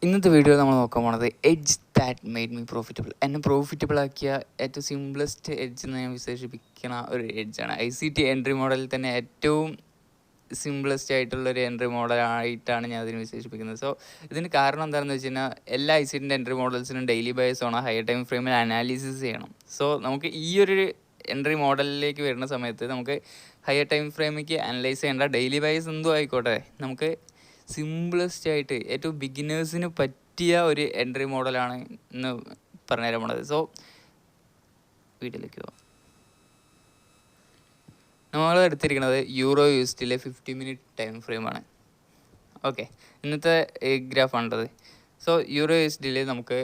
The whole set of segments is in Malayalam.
ഇന്നത്തെ വീഡിയോ നമ്മൾ നോക്കാൻ പോണത് edge that made me profitable. എന്നെ പ്രോഫിറ്റബിൾ ആക്കിയ ഏറ്റവും സിംപ്ലസ്റ്റ് എഡ്ജ് എന്ന് ഞാൻ വിശേഷിപ്പിക്കുന്ന ഒരു എഡ്ജാണ്. ICT എൻട്രി മോഡലിൽ തന്നെ ഏറ്റവും സിംപ്ലസ്റ്റ് ആയിട്ടുള്ളൊരു എൻട്രി മോഡലായിട്ടാണ് ഞാൻ അതിന് വിശേഷിപ്പിക്കുന്നത്. സോ ഇതിന് കാരണം എന്താണെന്ന് വെച്ച് കഴിഞ്ഞാൽ എല്ലാ ICTൻ്റെ എൻട്രി മോഡൽസിനും ഡെയിലി ബയസ് ആണ്, ഹയർ ടൈം ഫ്രെയിമിൽ അനാലിസിസ് ചെയ്യണം. സോ നമുക്ക് ഈ ഒരു എൻട്രി മോഡലിലേക്ക് വരുന്ന സമയത്ത് നമുക്ക് ഹയർ ടൈം ഫ്രെയിമിലേക്ക് അനലൈസ് ചെയ്യേണ്ട ഡെയിലി ബയസ് എന്തോ ആയിക്കോട്ടെ, നമുക്ക് സിംപ്ലസ്റ്റ് ആയിട്ട് ഏറ്റവും ബിഗിനേഴ്സിന് പറ്റിയ ഒരു എൻട്രി മോഡലാണ് എന്ന് പറഞ്ഞുതരാൻ പോണത്. സോ വീഡിയോയിലേക്ക് പോകാം. നമ്മൾ എടുത്തിരിക്കുന്നത് EUR/USD 50 മിനിറ്റ് ടൈം ഫ്രെയിമാണ്. ഓക്കെ, ഇന്നത്തെ ഗ്രാഫാണുള്ളത്. സോ EUR/USD നമുക്ക്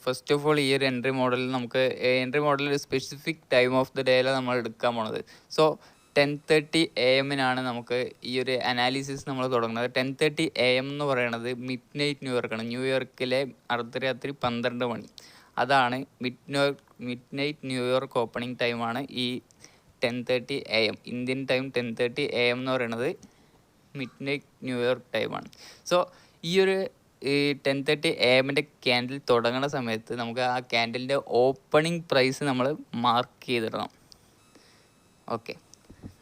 ഫസ്റ്റ് ഓഫ് ഓൾ ഈ ഒരു എൻട്രി മോഡലിൽ നമുക്ക് എൻട്രി മോഡലിൽ സ്പെസിഫിക് ടൈം ഓഫ് ദ ഡേയിലാണ് നമ്മൾ എടുക്കാൻ പോണത്. സോ 10:30 AM നമുക്ക് ഈ ഒരു അനാലിസിസ് നമ്മൾ തുടങ്ങുന്നത്. 10:30 AM എന്ന് പറയുന്നത് മിഡ് നൈറ്റ് ന്യൂയോർക്കാണ്. ന്യൂയോർക്കിലെ അർദ്ധരാത്രി 12 മണി. അതാണ് മിഡ് നൈറ്റ് ന്യൂയോർക്ക് ഓപ്പണിംഗ് ടൈമാണ് ഈ 10:30 AM. ഇന്ത്യൻ ടൈം 10:30 AM എന്ന് പറയുന്നത് മിഡ് നൈറ്റ് ന്യൂയോർക്ക് ടൈമാണ്. സോ ഈ ഒരു 10:30 AM ക്യാൻഡിൽ തുടങ്ങുന്ന സമയത്ത് നമുക്ക് ആ ക്യാൻഡിലിൻ്റെ ഓപ്പണിംഗ് പ്രൈസ് നമ്മൾ മാർക്ക് ചെയ്തിടണം. ഓക്കെ,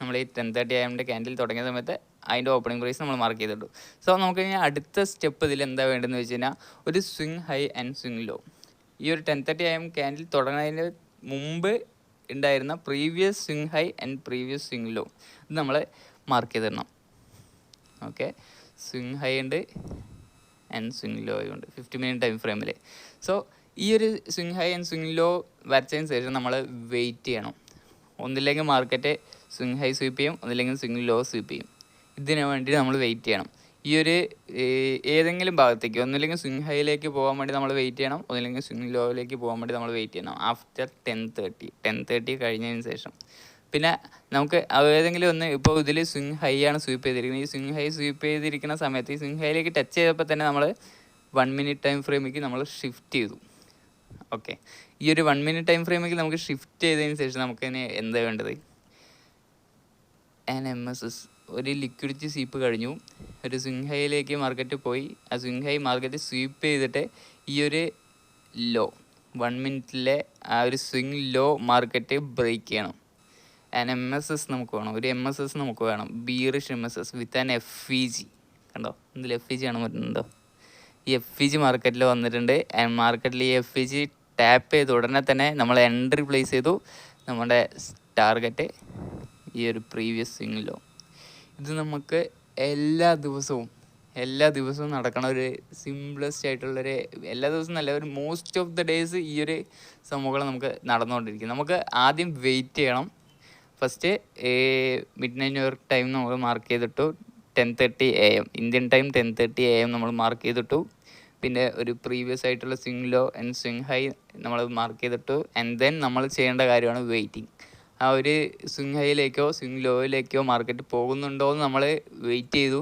നമ്മൾ ഈ 10:30 AM ക്യാൻഡിൽ തുടങ്ങിയ സമയത്ത് അതിൻ്റെ ഓപ്പണിംഗ് പ്രൈസ് നമ്മൾ മാർക്ക് ചെയ്തിട്ടു. സോ നമുക്ക് ഇനി അടുത്ത സ്റ്റെപ്പ് ഇതിൽ എന്താ വേണ്ടതെന്ന് വെച്ച് കഴിഞ്ഞാൽ ഒരു swing high and swing low. ഈ ഒരു 10:30 AM ക്യാൻഡിൽ തുടങ്ങുന്നതിന് മുമ്പ് ഉണ്ടായിരുന്ന previous swing high and previous swing low ഇത് നമ്മൾ മാർക്ക് ചെയ്തിടണം. ഓക്കെ, സ്വിങ് ഹൈ ഉണ്ട് ആൻഡ് സ്വിങ് ലോ ഉണ്ട് 50 മിനിറ്റ് ടൈം ഫ്രെയിമിൽ. സോ ഈ ഒരു swing high and swing low വരച്ചതിന് ശേഷം നമ്മൾ വെയിറ്റ് ചെയ്യണം. ഒന്നില്ലെങ്കിൽ മാർക്കറ്റ് സ്വിങ് ഹൈ സ്വീപ്പ് ചെയ്യും, ഒന്നില്ലെങ്കിൽ സ്വിങ് ലോ സ്വീപ്പ് ചെയ്യും. ഇതിനു വേണ്ടി നമ്മൾ വെയിറ്റ് ചെയ്യണം. ഈ ഒരു ഏതെങ്കിലും ഭാഗത്തേക്ക് ഒന്നില്ലെങ്കിൽ സ്വിങ് ഹൈയിലേക്ക് പോകാൻ വേണ്ടി നമ്മൾ വെയിറ്റ് ചെയ്യണം, ഒന്നില്ലെങ്കിൽ സ്വിങ് ലോയിലേക്ക് പോകാൻ വേണ്ടി നമ്മൾ വെയിറ്റ് ചെയ്യണം ആഫ്റ്റർ 10:30 കഴിഞ്ഞതിന് ശേഷം. പിന്നെ നമുക്ക് ഏതെങ്കിലും ഒന്ന്, ഇപ്പോൾ ഇതിൽ സ്വിങ് ഹൈ ആണ് സ്വീപ്പ് ചെയ്തിരിക്കുന്നത്. ഈ സ്വിങ് ഹൈ സ്വീപ്പ് ചെയ്തിരിക്കുന്ന സമയത്ത് ഈ സ്വിങ് ഹൈയിലേക്ക് ടച്ച് ചെയ്തപ്പോൾ തന്നെ നമ്മൾ 1 മിനിറ്റ് ടൈം ഫ്രെയിമിലേക്ക് നമ്മൾ ഷിഫ്റ്റ് ചെയ്തു. ഓക്കെ, ഈ ഒരു 1 മിനിറ്റ് ടൈം ഫ്രെയിമിലേക്ക് നമുക്ക് ഷിഫ്റ്റ് ചെയ്തതിന് ശേഷം നമുക്ക് ഇനി എന്താ വേണ്ടത്? NMSS ഒരു ലിക്വിഡിറ്റി സ്വീപ്പ് കഴിഞ്ഞു, ഒരു സ്വിങ് ഹൈയിലേക്ക് മാർക്കറ്റ് പോയി. ആ സ്വിങ് ഹൈ മാർക്കറ്റ് സ്വീപ്പ് ചെയ്തിട്ട് ഈ ഒരു ലോ 1 മിനിറ്റിലെ ആ ഒരു സ്വിങ് ലോ മാർക്കറ്റ് ബ്രേക്ക് ചെയ്യണം. MSS നമുക്ക് വേണം, ഒരു MSS നമുക്ക് വേണം, bearish MSS with an FEG. കണ്ടോ, ഇതിൽ FEG ആണ് വരുന്നുണ്ടോ? ഈ FEG മാർക്കറ്റിൽ വന്നിട്ടുണ്ട്. മാർക്കറ്റിൽ ഈ FEG ടാപ്പ് ചെയ്ത് ഉടനെ തന്നെ നമ്മൾ എൻട്രി പ്ലേസ് ചെയ്തു. നമ്മുടെ ടാർഗറ്റ് ഈ ഒരു പ്രീവിയസ് സ്വിങ് ലോ. ഇത് നമുക്ക് എല്ലാ ദിവസവും നടക്കണ ഒരു സിംപ്ലസ്റ്റ് ആയിട്ടുള്ളൊരു, എല്ലാ ദിവസവും നല്ല ഒരു മോസ്റ്റ് ഓഫ് ദ ഡേയ്സ് ഈ ഒരു സംഭവങ്ങൾ നമുക്ക് നടന്നുകൊണ്ടിരിക്കും. നമുക്ക് ആദ്യം വെയിറ്റ് ചെയ്യണം. First mid night New York time നമ്മൾ മാർക്ക് ചെയ്തിട്ടു, 10:30 AM ഇന്ത്യൻ ടൈം 10:30 AM നമ്മൾ മാർക്ക് ചെയ്തിട്ടു. പിന്നെ ഒരു പ്രീവിയസ് ആയിട്ടുള്ള swing law and swing high നമ്മൾ മാർക്ക് ചെയ്തിട്ടു. ആൻഡ് ദെൻ നമ്മൾ ചെയ്യേണ്ട കാര്യമാണ് വെയിറ്റിംഗ്. ആ ഒരു സ്വിങ് ഹൈയിലേക്കോ സ്വിങ് ലോയിലേക്കോ മാർക്കറ്റ് പോകുന്നുണ്ടോ എന്ന് നമ്മൾ വെയിറ്റ് ചെയ്തു.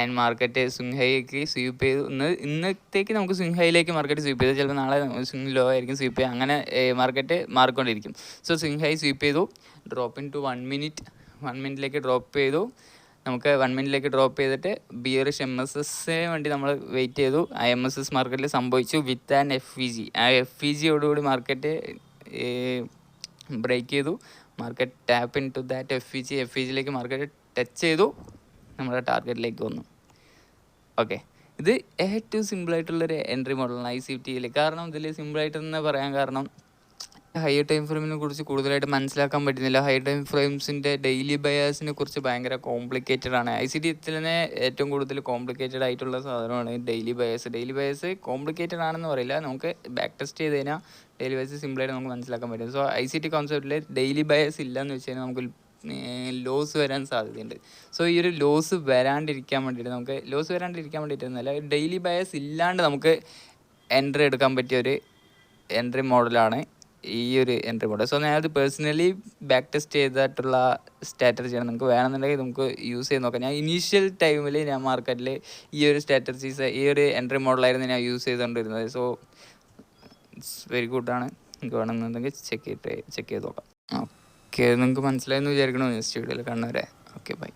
And market swing hike sweep ചെയ്തു. ഇന്നത്തേക്ക് നമുക്ക് സ്വിങ് ഹൈയിലേക്ക് മാർക്കറ്റ് സ്വീപ്പ് ചെയ്തു, ചിലപ്പോൾ നാളെ സ്വിങ് ലോ ആയിരിക്കും സ്വീപ്പ് ചെയ്യുക. അങ്ങനെ മാർക്കറ്റ് മാറിക്കൊണ്ടിരിക്കും. സോ സ്വിങ് ഹൈ സ്വീപ്പ് ചെയ്തു, ഡ്രോപ്പ് ഇൻ ടു 1 മിനിറ്റിലേക്ക് ഡ്രോപ്പ് ചെയ്തു. നമുക്ക് 1 മിനിറ്റിലേക്ക് ഡ്രോപ്പ് ചെയ്തിട്ട് ബിയറിഷ് MSSന് വേണ്ടി നമ്മൾ വെയിറ്റ് ചെയ്തു. ആ MSS മാർക്കറ്റിൽ സംഭവിച്ചു വിത്ത് ആൻ FEG. ആ FEGയോടുകൂടി മാർക്കറ്റ് ബ്രേക്ക് ചെയ്തു. Market tap into that FEGയിലേക്ക് മാർക്കറ്റ് ടച്ച് ചെയ്തു, നമ്മുടെ ടാർഗറ്റിലേക്ക് വന്നു. ഓക്കെ, ഇത് ഏറ്റവും സിമ്പിളായിട്ടുള്ളൊരു എൻട്രി മോഡലാണ് ICTയിൽ. കാരണം ഇതിൽ സിമ്പിളായിട്ട് തന്നെ പറയാൻ കാരണം ഹയർ ടൈം ഫ്രെയിമിനെ കുറിച്ച് കൂടുതലായിട്ട് മനസ്സിലാക്കാൻ പറ്റുന്നില്ല. ഹയർ ടൈം ഫ്രെയിംസിൻ്റെ ഡെയിലി ബയേഴ്സിനെ കുറിച്ച് ഭയങ്കര കോംപ്ലിക്കേറ്റഡ് ആണ്. ICT തന്നെ ഏറ്റവും കൂടുതൽ കോംപ്ലിക്കേറ്റഡ് ആയിട്ടുള്ള സാധനമാണ് daily buyers. Daily buyers complicated ആണെന്ന് പറയില്ല, നമുക്ക് ബാക്ക് ടെസ്റ്റ് ചെയ്ത് കഴിഞ്ഞാൽ ഡെയിലി ബയേഴ്സ് സിമ്പിളായിട്ട് നമുക്ക് മനസ്സിലാക്കാൻ പറ്റും. സോ ICT കോൺസെപ്റ്റിൽ ഡെയിലി ബയേഴ്സ് ഇല്ലയെന്ന് വെച്ച് കഴിഞ്ഞാൽ നമുക്ക് ലോസ് വരാൻ സാധ്യതയുണ്ട്. സോ ഈ ഒരു ലോസ് വരാണ്ടിരിക്കാൻ വേണ്ടിയിട്ടൊന്നുമല്ല, ഡെയിലി ബയേഴ്സ് ഇല്ലാണ്ട് നമുക്ക് എൻട്രി എടുക്കാൻ പറ്റിയൊരു എൻട്രി മോഡലാണ് ഈ ഒരു എൻട്രി മോഡൽ. സോ ഞാനത് പേഴ്സണലി ബാക്ക് ടെസ്റ്റ് ചെയ്തിട്ടുള്ള സ്ട്രാറ്റജിയാണ്. നിങ്ങൾക്ക് വേണമെന്നുണ്ടെങ്കിൽ നമുക്ക് യൂസ് ചെയ്ത് നോക്കാം. ഞാൻ ഇനീഷ്യൽ ടൈമിൽ ഞാൻ മാർക്കറ്റിൽ ഈ ഒരു സ്ട്രാറ്റജീസ്, ഈ ഒരു എൻട്രി മോഡലായിരുന്നു ഞാൻ യൂസ് ചെയ്തുകൊണ്ടിരുന്നത്. സോ ഇറ്റ്സ് വെരി ഗുഡാണ്. നിങ്ങൾക്ക് വേണമെന്നുണ്ടെങ്കിൽ ചെക്ക് ചെയ്ത് നോക്കാം. ഓക്കെ, നിങ്ങൾക്ക് മനസ്സിലായെന്ന് വിചാരിക്കണോ? നെക്സ്റ്റ് വീഡിയോയിൽ കാണുന്നവരെ ഓക്കെ, ബൈ.